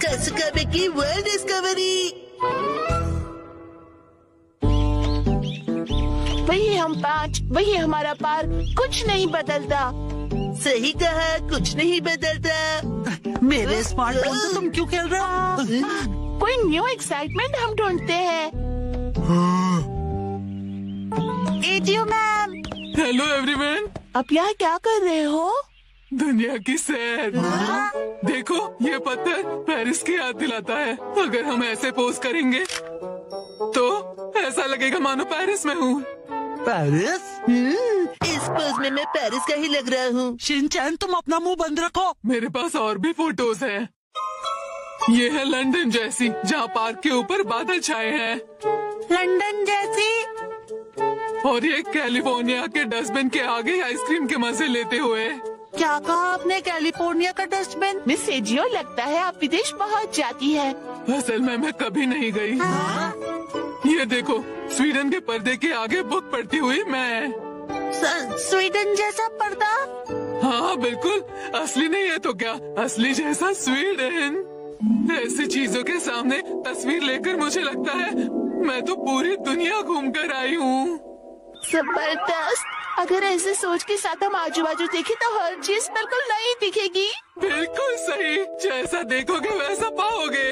कासुकाबे की world discovery. वही हम 5, वही हमारा पार, कुछ नहीं बदलता। सही कहा, कुछ नहीं बदलता। मेरे स्मार्टफोन से तुम क्यों खेल रहे हो? कोई न्यू एक्साइटमेंट हम ढूंढते हैं। AgO ma'am. Hello everyone. अब यहाँ क्या कर रहे हो? दुनिया की सैर। देखो ये पत्थर पेरिस की याद दिलाता है। अगर हम ऐसे पोज करेंगे तो ऐसा लगेगा मानो पेरिस में हूँ। पेरिस? इस पोज में मैं पेरिस का ही लग रहा हूँ। शिनचैन तुम अपना मुंह बंद रखो। मेरे पास और भी फोटोज हैं। ये है लंदन जैसी, जहाँ पार्क के ऊपर बादल छाए हैं। लंदन जैसी? और ये कैलिफोर्निया के डस्टबिन के आगे आइसक्रीम के मजे लेते हुए। क्या कहा आपने? कैलिफोर्निया का डस्टबिन? मिस एजियो, लगता है आप विदेश पहुँच जाती है। असल में मैं कभी नहीं गई। ये देखो, स्वीडन के पर्दे के आगे बुक पढ़ती हुई मैं। स्वीडन जैसा पर्दा? हाँ बिल्कुल, असली नहीं है तो क्या, असली जैसा स्वीडन। ऐसी चीजों के सामने तस्वीर लेकर मुझे लगता है मैं तो पूरी दुनिया घूम कर आई हूँ। जबरदस्त। अगर ऐसे सोच के साथ हम आजू बाजू देखें तो हर चीज बिल्कुल नई दिखेगी। बिल्कुल सही, जैसा देखोगे वैसा पाओगे।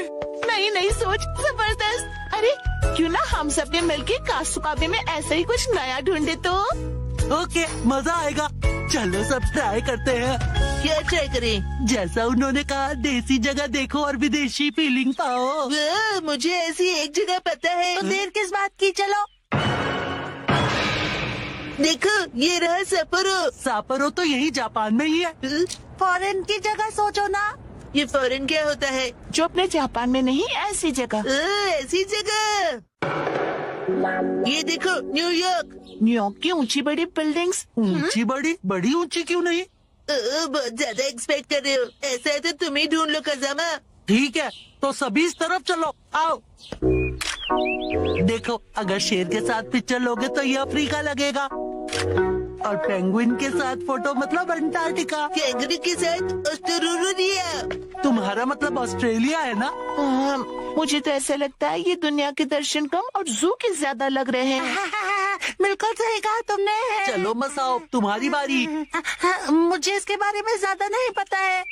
नई नई सोच, जबरदस्त। अरे क्यों ना हम सब ने मिलके कासुकाबे में ऐसा ही कुछ नया ढूंढे तो? ओके, मजा आएगा। चलो सब ट्राई करते हैं। क्या ट्राई करें? जैसा उन्होंने कहा, देसी जगह देखो और विदेशी फीलिंग पाओ। वाह, मुझे ऐसी एक जगह पता है। तो देर किस बात की, चलो। देखो, ये रहा सपोरो। सापरो तो यही जापान में ही है। फॉरेन की जगह सोचो ना। ये फॉरेन क्या होता है? जो अपने जापान में नहीं, ऐसी जगह। ऐसी जगह। ये देखो, न्यूयॉर्क। न्यूयॉर्क की ऊंची बड़ी बिल्डिंग्स। ऊंची बड़ी? बड़ी ऊंची क्यों नहीं? बहुत ज्यादा एक्सपेक्ट कर रहे हो। ऐसा है तो तुम ही ढूंढ लो खजामा। ठीक है, तो सभी इस तरफ चलो, आओ। देखो, अगर शेर के साथ पिक्चर लोगे तो ये अफ्रीका लगेगा, और पेंगुइन के साथ फोटो मतलब अंटार्कटिका। कैंगरू के साथ ऑस्ट्रेलिया। तुम्हारा मतलब ऑस्ट्रेलिया है ना? मुझे तो ऐसा लगता है ये दुनिया के दर्शन कम और जू के ज्यादा लग रहे हैं। बिल्कुल सही कहा तुमने। चलो मसाओ, तुम्हारी बारी। मुझे इसके बारे में ज्यादा नहीं पता है।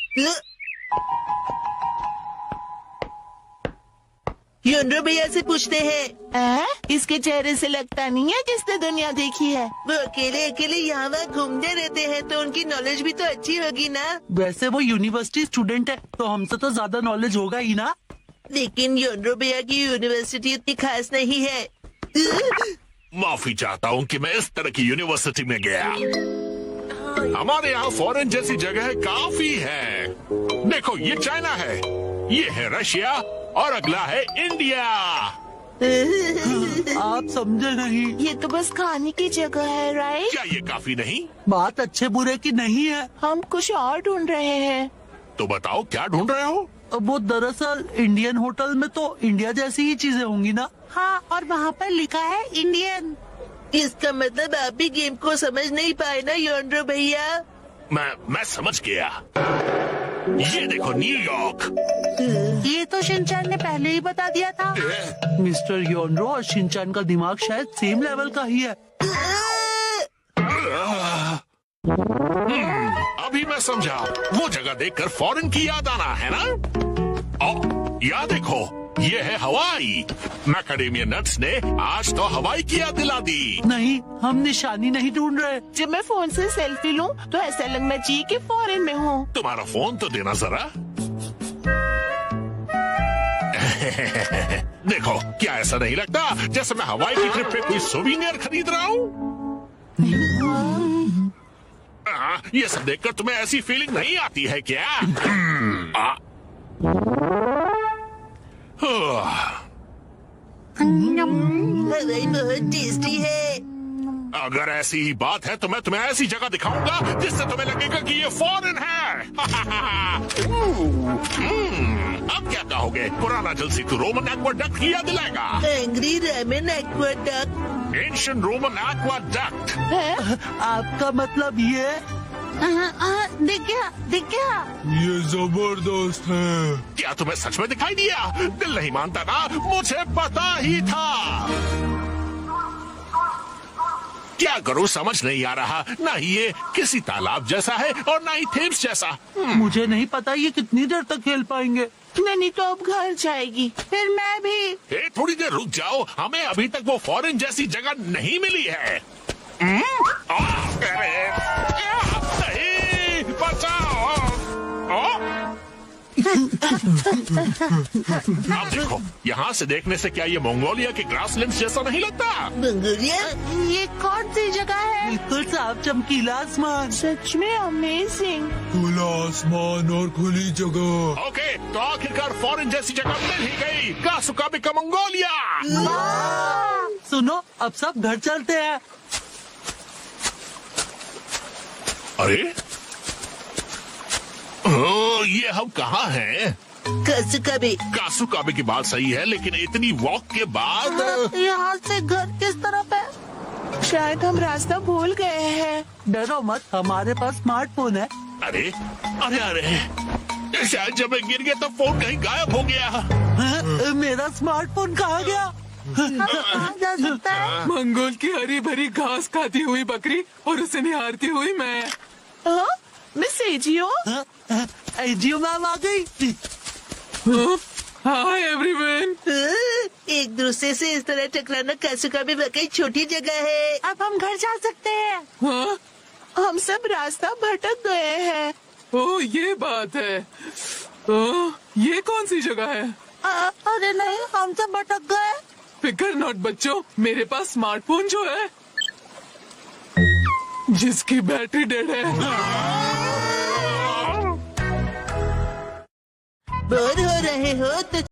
योनरो भैया से पूछते हैं। इसके चेहरे से लगता नहीं है जिसने दुनिया देखी है। वो अकेले अकेले यहाँ वहाँ घूमते रहते हैं, तो उनकी नॉलेज भी तो अच्छी होगी ना। वैसे वो यूनिवर्सिटी स्टूडेंट है, तो हमसे तो ज्यादा नॉलेज होगा ही ना। लेकिन योनरो भैया की यूनिवर्सिटी इतनी खास नहीं है। माफी चाहता हूँ कि मैं इस तरह की यूनिवर्सिटी में गया। हमारे यहाँ फॉरेन जैसी जगह काफी है। देखो, ये चाइना है, ये है रशिया, और अगला है इंडिया। आप समझे नहीं। ये तो बस खाने की जगह है, राइट? क्या ये काफी नहीं? बात अच्छे बुरे की नहीं है। हम कुछ और ढूंढ रहे हैं। तो बताओ क्या ढूंढ रहे हो? वो दरअसल इंडियन होटल में तो इंडिया जैसी ही चीजें होंगी ना। हाँ, और वहाँ पर लिखा है इंडियन। इसका मतलब आप भी गेम को समझ नहीं पाए ना योनरो भैया। मैं समझ गया। ये देखो, न्यूयॉर्क। ये तो शिनचैन ने पहले ही बता दिया था। मिस्टर योनरो और शिनचैन का दिमाग शायद सेम लेवल का ही है। अभी मैं समझा। वो जगह देखकर फॉरेन की याद आना है ना। याद देखो, ये है हवाई। मैकाडेमिया नट्स ने आज तो हवाई की याद दिला दी। नहीं, हम निशानी नहीं ढूंढ रहे। जब मैं फोन से सेल्फी लूं तो ऐसा लगना चाहिए कि फॉरेन में हूँ। तुम्हारा फोन तो देना जरा। देखो, क्या ऐसा नहीं लगता जैसे मैं हवाई की ट्रिप पे कोई सोविनियर खरीद रहा हूँ? ये सब देखकर तुम्हें ऐसी फीलिंग नहीं आती है क्या? हवाई बहुत टेस्टी है। अगर ऐसी ही बात है तो मैं तुम्हें ऐसी जगह दिखाऊंगा जिससे तुम्हें लगेगा कि ये फॉरेन है। अब क्या कहोगे? पुराना जल सेतु रोमन एक्वाडक्ट की याद दिलाएगा। Angry ramen aqueduct. Ancient Roman aqueduct. आपका मतलब ये? दिख गया। ये जबरदस्त है। क्या तुम्हें सच में दिखाई दिया? दिल नहीं मानता ना, मुझे पता ही था। क्या करूं समझ नहीं आ रहा। ना ही ये किसी तालाब जैसा है और ना ही थेम्स जैसा। मुझे नहीं पता ये कितनी देर तक खेल पाएंगे। नैनी तो अब घर जाएगी, फिर मैं भी। थोड़ी देर रुक जाओ, हमें अभी तक वो फॉरेन जैसी जगह नहीं मिली है। नहीं, बचाओ। अब देखो, यहाँ से देखने से क्या ये मंगोलिया के ग्रासलैंड जैसा नहीं लगता? मंगोलिया? ये कौन सी जगह है? बिल्कुल साफ चमकीला आसमान। सच में अमेजिंग। खुला आसमान और खुली जगह। ओके, तो आखिरकार फॉरेन जैसी जगह मिल ही गई। कासुकाबे का मंगोलिया। सुनो, अब सब घर चलते हैं। अरे ये हम कहाँ हैं? कासुकाबे। कासुकाबे की बात सही है, लेकिन इतनी वॉक के बाद यहाँ से घर किस तरफ है? शायद हम रास्ता भूल गए हैं। डरो मत, हमारे पास स्मार्टफोन है। अरे अरे अरे, शायद जब मैं गिर गया तो फोन कहीं गायब हो गया। मेरा स्मार्टफोन कहाँ गया? कहाँ जा सकता है? मंगोल की हरी भरी घास खाती हुई बकरी और उसे निहारती हुई मैं। Miss AJIO. एजियो मैम आ गई। Hi everyone. एक दूसरे से इस तरह टकराना कासुकाबे वाकई छोटी जगह है। अब हम घर जा सकते हैं। हाँ? हम सब रास्ता भटक गए हैं। ओह ये बात है। ये कौन सी जगह है? अरे नहीं, हम सब भटक गए। फिकर नॉट बच्चों, मेरे पास स्मार्टफोन जो है जिसकी बैटरी डेड है। बोर हो रहे हो तो